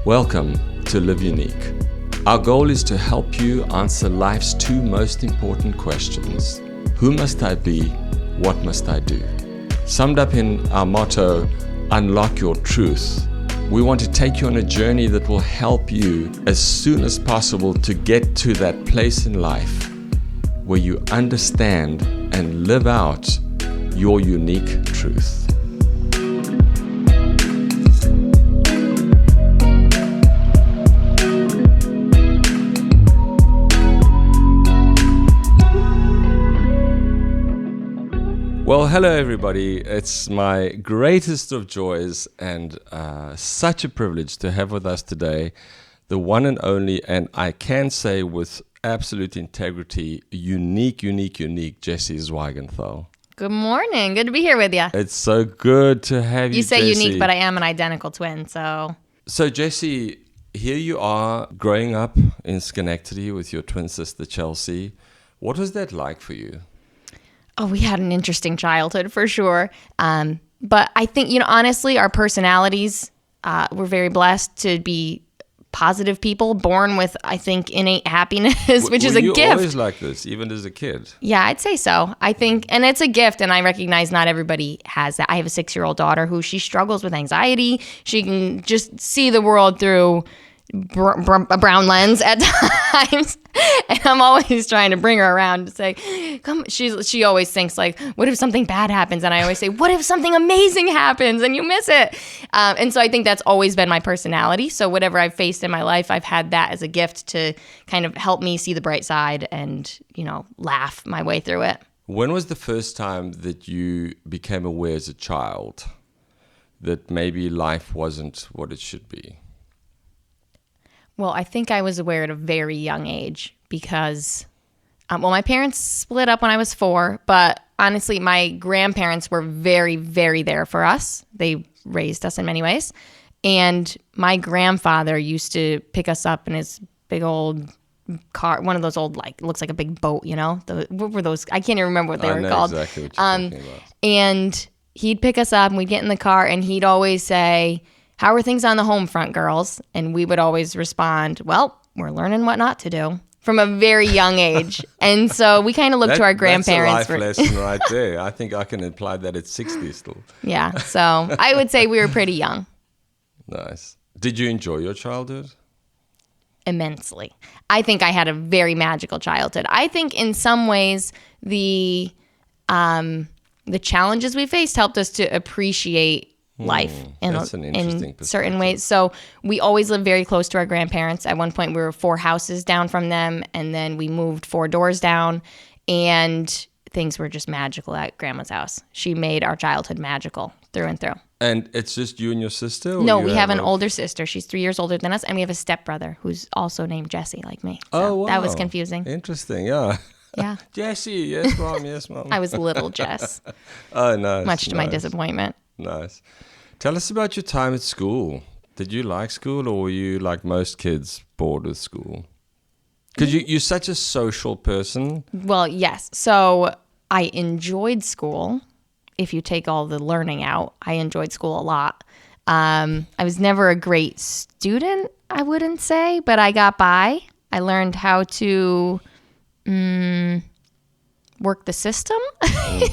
Welcome to Live Unique. Our goal is to help you answer life's two most important questions. Who must I be? What must I do? Summed up in our motto, Unlock Your Truth, we want to take you on a journey that will help you as soon as possible to get to that place in life where you understand and live out your unique truth. Well, hello everybody. It's my greatest of joys and such a privilege to have with us today the one and only, and I can say with absolute integrity, unique Jessie Zweigenthal. Good morning. Good to be here with you. It's so good to have you, You say Jessie. unique, but I am an identical twin, so... So Jessie, here you are growing up in Schenectady with your twin sister Chelsea. What was that like for you? Oh, we had an interesting childhood for sure. But I think, honestly, our personalities, we're very blessed to be positive people, born with, I think, innate happiness, which is a gift. Were you always like this, even as a kid? Yeah, I'd say so. I think, and it's a gift, and I recognize not everybody has that. I have a 6-year-old daughter who she struggles with anxiety. She can just see the world through a brown lens at times, and I'm always trying to bring her around to say, come. She always thinks like, what if something bad happens? And I always say, what if something amazing happens and you miss it? And so I think that's always been my personality. So whatever I've faced in my life, I've had that as a gift to kind of help me see the bright side and laugh my way through it. When was the first time that you became aware as a child that maybe life wasn't what it should be? Well, I think I was aware at a very young age because, my parents split up when I was 4, but honestly, my grandparents were very, very there for us. They raised us in many ways. And my grandfather used to pick us up in his big old car, one of those old, looks like a big boat, what were those? I can't even remember what they were called. I know exactly what you're talking about. And he'd pick us up and we'd get in the car and he'd always say, how are things on the home front, girls? And we would always respond, well, we're learning what not to do from a very young age. And so we kind of look to our grandparents. That's a life lesson right there. I think I can apply that at 60 still. Yeah, so I would say we were pretty young. Nice. Did you enjoy your childhood? Immensely. I think I had a very magical childhood. I think in some ways the challenges we faced helped us to appreciate life in certain ways. So we always lived very close to our grandparents. At one point we were 4 houses down from them, and then we moved 4 doors down, and things were just magical at Grandma's house. She made our childhood magical through and through. And it's just you and your sister? No, we have an older sister. She's 3 years older than us, and we have a stepbrother who's also named Jesse, like me. So oh, wow. That was confusing. Interesting, yeah. Yeah. Jessie, yes, Mom, yes, Mom. I was little Jess. Oh, nice. Much to my disappointment. Nice. Tell us about your time at school. Did you like school, or were you, like most kids, bored with school? Because you're such a social person. Well, yes. So I enjoyed school. If you take all the learning out, I enjoyed school a lot. I was never a great student, I wouldn't say, but I got by. I learned how to work the system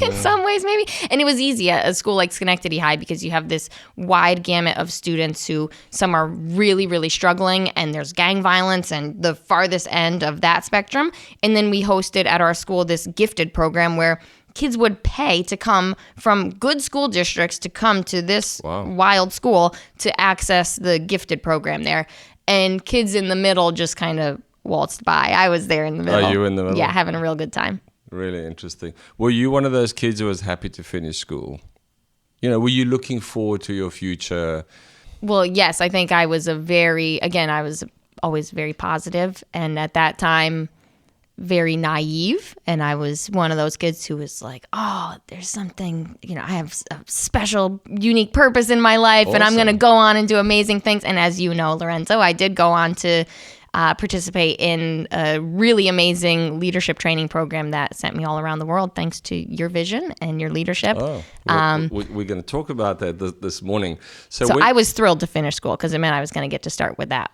in some ways maybe. And it was easy at a school like Schenectady High because you have this wide gamut of students who some are really, really struggling, and there's gang violence and the farthest end of that spectrum. And then we hosted at our school this gifted program where kids would pay to come from good school districts to come to this wild school to access the gifted program there. And kids in the middle just kind of waltzed by. I was there in the middle. Are you in the middle? Yeah, having a real good time. Really interesting. Were you one of those kids who was happy to finish school? Were you looking forward to your future? Well, yes. I think I was I was always very positive, and at that time, very naive. And I was one of those kids who was like, oh, there's something, I have a special, unique purpose in my life, and I'm going to go on and do amazing things. And as you know, Lorenzo, I did go on to participate in a really amazing leadership training program that sent me all around the world thanks to your vision and your leadership. Oh, we're going to talk about that this morning. So I was thrilled to finish school because it meant I was going to get to start with that.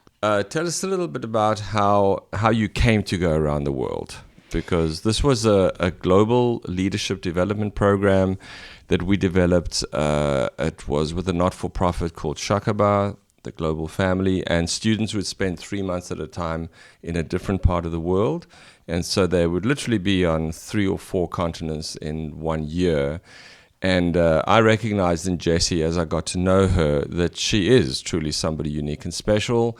Tell us a little bit about how you came to go around the world, because this was a global leadership development program that we developed. It was with a not-for-profit called Shakaba, the Global Family, and students would spend 3 months at a time in a different part of the world. And so they would literally be on 3 or 4 continents in 1 year. And I recognized in Jessie, as I got to know her, that she is truly somebody unique and special,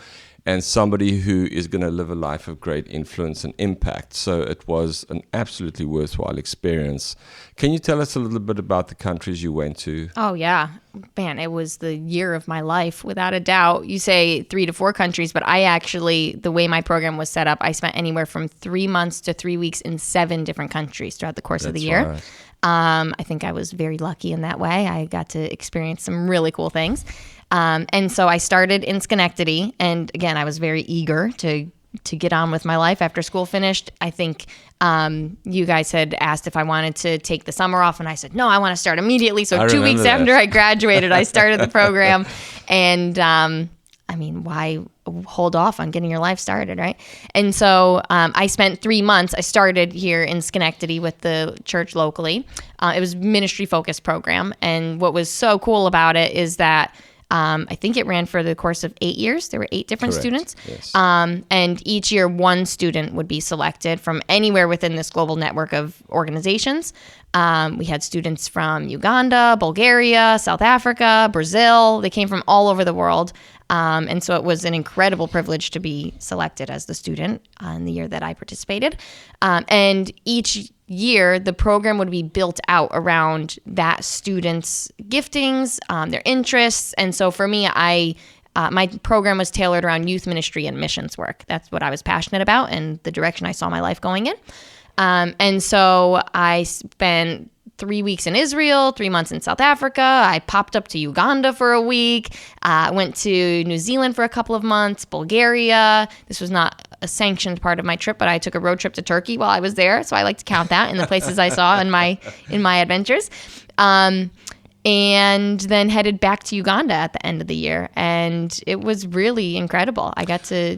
and somebody who is going to live a life of great influence and impact. So it was an absolutely worthwhile experience. Can you tell us a little bit about the countries you went to? Oh, yeah. Man, it was the year of my life, without a doubt. You say 3 to 4 countries, but I actually, the way my program was set up, I spent anywhere from 3 months to 3 weeks in 7 different countries throughout the course of the year. Right. I think I was very lucky in that way. I got to experience some really cool things. And so I started in Schenectady. And again, I was very eager to get on with my life after school finished. I think you guys had asked if I wanted to take the summer off, and I said, no, I want to start immediately. So 2 weeks after I graduated, I started the program. And I mean, why hold off on getting your life started, right? And so I spent 3 months. I started here in Schenectady with the church locally. It was a ministry-focused program. And what was so cool about it is that I think it ran for the course of 8 years. There were 8 different students. Yes. And each year, one student would be selected from anywhere within this global network of organizations. We had students from Uganda, Bulgaria, South Africa, Brazil. They came from all over the world. And so it was an incredible privilege to be selected as the student in the year that I participated. And each year, the program would be built out around that student's giftings, their interests. And so for me, my program was tailored around youth ministry and missions work. That's what I was passionate about and the direction I saw my life going in. And so I spent 3 weeks in Israel, 3 months in South Africa. I popped up to Uganda for a week. Went to New Zealand for a couple of months, Bulgaria. This was not a sanctioned part of my trip, but I took a road trip to Turkey while I was there. So I like to count that in the places I saw in my adventures. And then headed back to Uganda at the end of the year. And it was really incredible. I got to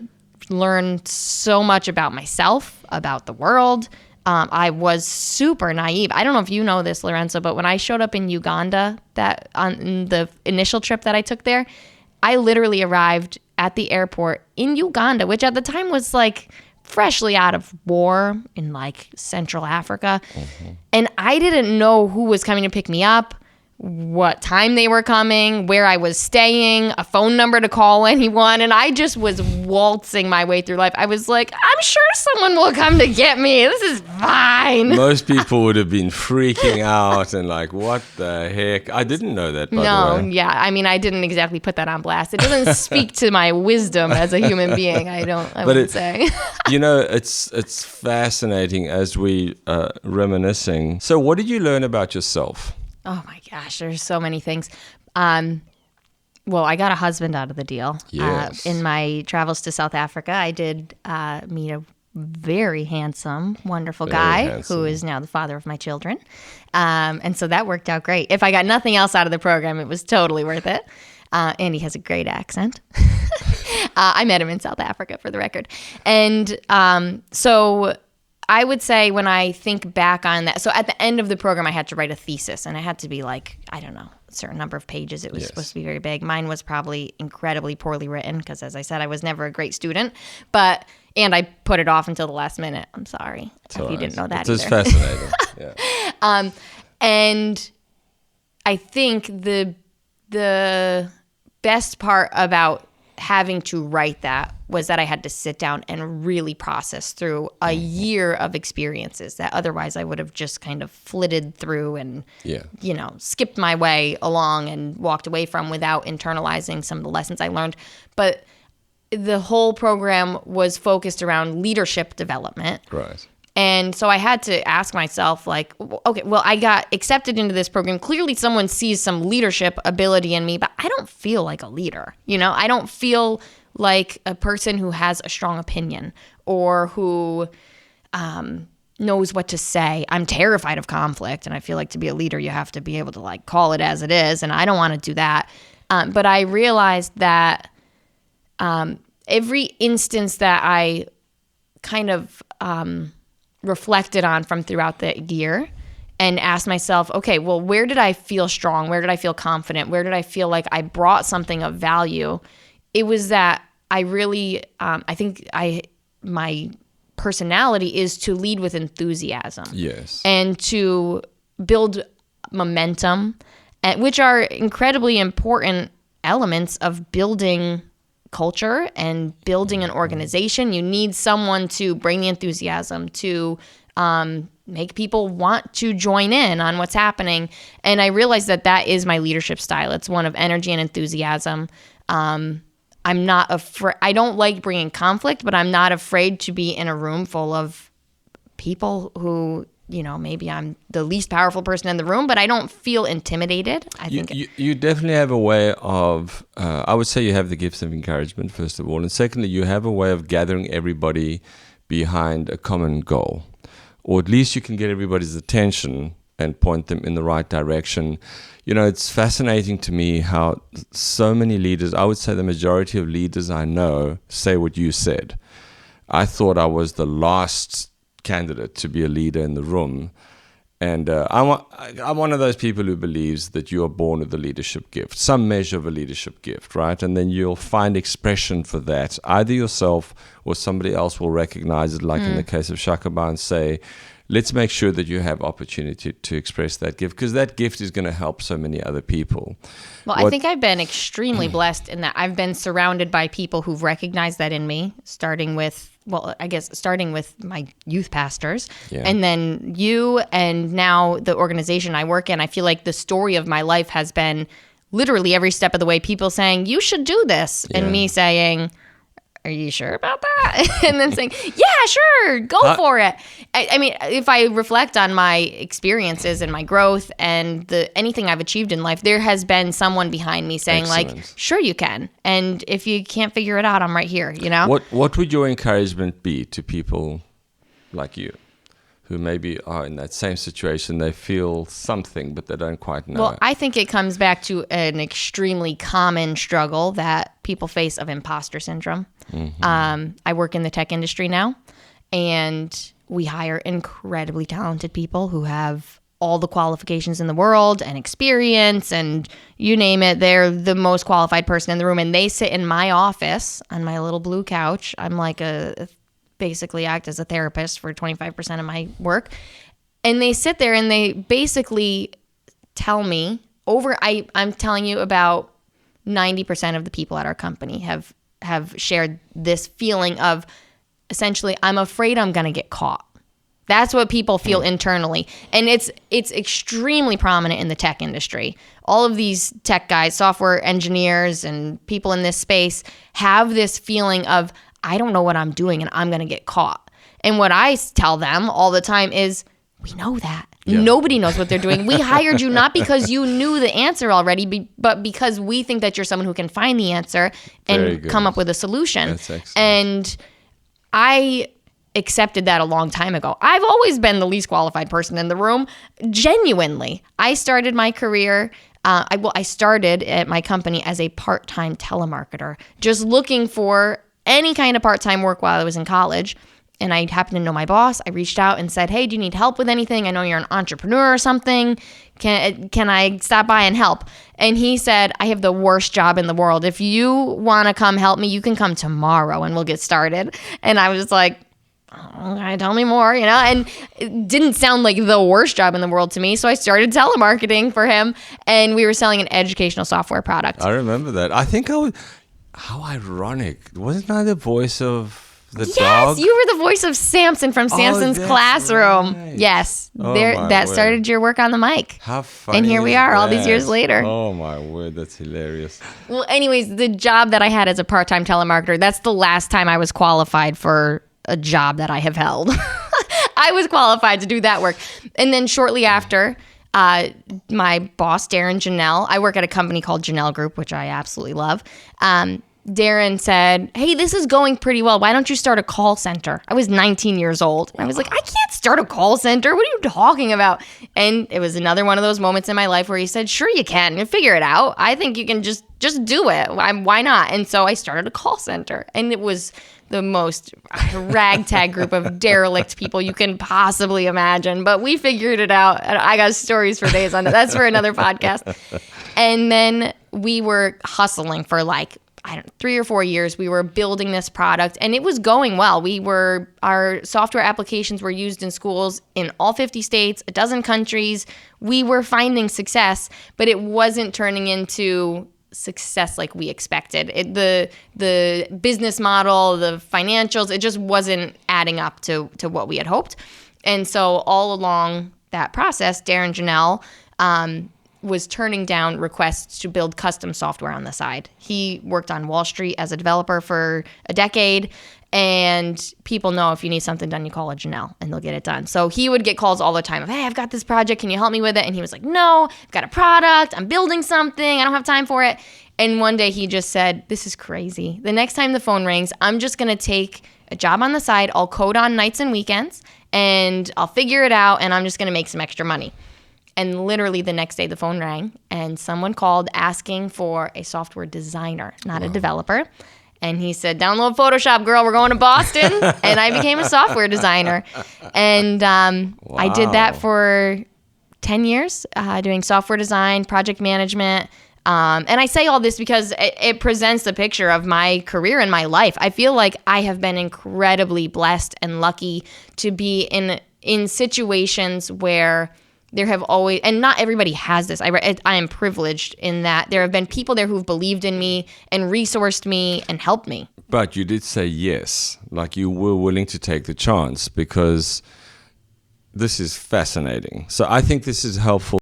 learn so much about myself, about the world. I was super naive. I don't know if you know this, Lorenzo, but when I showed up in Uganda on the initial trip that I took there, I literally arrived at the airport in Uganda, which at the time was like freshly out of war in like Central Africa. Mm-hmm. And I didn't know who was coming to pick me up, what time they were coming, where I was staying, a phone number to call anyone. And I just was waltzing my way through life. I was like, I'm sure someone will come to get me. This is fine. Most people would have been freaking out and like, what the heck? I didn't know that, by the way. Yeah. I mean, I didn't exactly put that on blast. It doesn't speak to my wisdom as a human being. I wouldn't say. You know, it's fascinating as we reminiscing. So what did you learn about yourself? Oh my gosh, there's so many things. Well, I got a husband out of the deal. Yes. In my travels to South Africa, I did meet a very handsome, wonderful guy who is now the father of my children. And so that worked out great. If I got nothing else out of the program, it was totally worth it. And he has a great accent. I met him in South Africa, for the record. And so I would say when I think back on that, so at the end of the program, I had to write a thesis, and it had to be like, I don't know, a certain number of pages. It was supposed to be very big. Mine was probably incredibly poorly written because, as I said, I was never a great student. And I put it off until the last minute. I'm sorry if you didn't know that. It's fascinating. Yeah. And I think the best part about having to write that was that I had to sit down and really process through a year of experiences that otherwise I would have just kind of flitted through and, skipped my way along and walked away from without internalizing some of the lessons I learned. But the whole program was focused around leadership development. Right. And so I had to ask myself, like, okay, well, I got accepted into this program. Clearly someone sees some leadership ability in me, but I don't feel like a leader. I don't feel like a person who has a strong opinion or who knows what to say. I'm terrified of conflict, and I feel like to be a leader, you have to be able to like call it as it is, and I don't want to do that. But I realized that every instance that I kind of reflected on from throughout the year and asked myself, okay, well, where did I feel strong? Where did I feel confident? Where did I feel like I brought something of value? It was that I really, I think my personality is to lead with enthusiasm. Yes. And to build momentum, which are incredibly important elements of building culture and building an organization. You need someone to bring the enthusiasm, to make people want to join in on what's happening. And I realized that is my leadership style. It's one of energy and enthusiasm. I'm not afraid. I don't like bringing conflict, but I'm not afraid to be in a room full of people who, maybe I'm the least powerful person in the room, but I don't feel intimidated. You definitely have a way of, I would say you have the gift of encouragement, first of all. And secondly, you have a way of gathering everybody behind a common goal. Or at least you can get everybody's attention and point them in the right direction. It's fascinating to me how so many leaders, I would say the majority of leaders I know, say what you said. I thought I was the last candidate to be a leader in the room. And I'm one of those people who believes that you are born with a leadership gift, some measure of a leadership gift, right? And then you'll find expression for that. Either yourself or somebody else will recognize it, like in the case of Shakaba, and say, let's make sure that you have opportunity to express that gift, because that gift is going to help so many other people. Well, I think I've been extremely blessed in that I've been surrounded by people who've recognized that in me, starting with my youth pastors, and then you, and now the organization I work in. I feel like the story of my life has been literally every step of the way, people saying, you should do this, and me saying, are you sure about that? And then saying, yeah, sure, go for it. I mean, if I reflect on my experiences and my growth and anything I've achieved in life, there has been someone behind me saying, like, sure you can. And if you can't figure it out, I'm right here, What would your encouragement be to people like you, who maybe are in that same situation? They feel something, but they don't quite know. Well, I think it comes back to an extremely common struggle that people face of imposter syndrome. Mm-hmm. I work in the tech industry now, and we hire incredibly talented people who have all the qualifications in the world and experience and you name it. They're the most qualified person in the room, and they sit in my office on my little blue couch. I'm like basically act as a therapist for 25% of my work. And they sit there and they basically tell me I'm telling you about 90% of the people at our company have shared this feeling of essentially, I'm afraid I'm going to get caught. That's what people feel internally. And it's extremely prominent in the tech industry. All of these tech guys, software engineers and people in this space have this feeling of, I don't know what I'm doing and I'm going to get caught. And what I tell them all the time is, we know that. Yeah. Nobody knows what they're doing. We hired you not because you knew the answer already, but because we think that you're someone who can find the answer and come up with a solution. That's excellent. And I accepted that a long time ago. I've always been the least qualified person in the room. Genuinely. I started my career, I started at my company as a part-time telemarketer, just looking for any kind of part-time work while I was in college. And I happened to know my boss. I reached out and said, hey, do you need help with anything? I know you're an entrepreneur or something. Can I stop by and help? And he said, I have the worst job in the world. If you want to come help me, you can come tomorrow and we'll get started. And I was like, okay, tell me more, and it didn't sound like the worst job in the world to me. So I started telemarketing for him, and we were selling an educational software product. I remember that. I think how ironic. Wasn't I the voice of the dog? Yes, you were the voice of Samson from Samson's Classroom. Right. Yes, that started your work on the mic. How funny. And here we are all these years later. Oh my word, that's hilarious. Well, anyways, the job that I had as a part-time telemarketer, that's the last time I was qualified for a job that I have held. I was qualified to do that work. And then shortly after, my boss, Jahnel, I work at a company called Jahnel Group, which I absolutely love. Darren said, hey, this is going pretty well. Why don't you start a call center? I was 19 years old. I was like, I can't start a call center. What are you talking about? And it was another one of those moments in my life where he said, sure you can. Figure it out. I think you can just do it. Why not? And so I started a call center. And it was the most ragtag group of derelict people you can possibly imagine. But we figured it out. I got stories for days on it. That's for another podcast. And then we were hustling for like, 3 or 4 years. We were building this product and it was going well. Our software applications were used in schools in all 50 states, a dozen countries. We were finding success, but it wasn't turning into success like we expected. The business model, the financials, it just wasn't adding up to what we had hoped. And so all along that process, Darren Jahnel was turning down requests to build custom software on the side. He worked on Wall Street as a developer for a decade, and people know if you need something done, you call a Jahnel and they'll get it done. So he would get calls all the time of, hey, I've got this project. Can you help me with it? And he was like, no, I've got a product. I'm building something. I don't have time for it. And one day he just said, this is crazy. The next time the phone rings, I'm just going to take a job on the side. I'll code on nights and weekends and I'll figure it out and I'm just going to make some extra money. And literally the next day the phone rang and someone called asking for a software designer, not a developer. And he said, download Photoshop, girl, we're going to Boston. And I became a software designer. And I did that for 10 years, doing software design, project management. And I say all this because it presents the picture of my career and my life. I feel like I have been incredibly blessed and lucky to be in situations where there have always, and not everybody has this. I am privileged in that there have been people there who've believed in me and resourced me and helped me. But you did say yes, like you were willing to take the chance, because this is fascinating. So I think this is helpful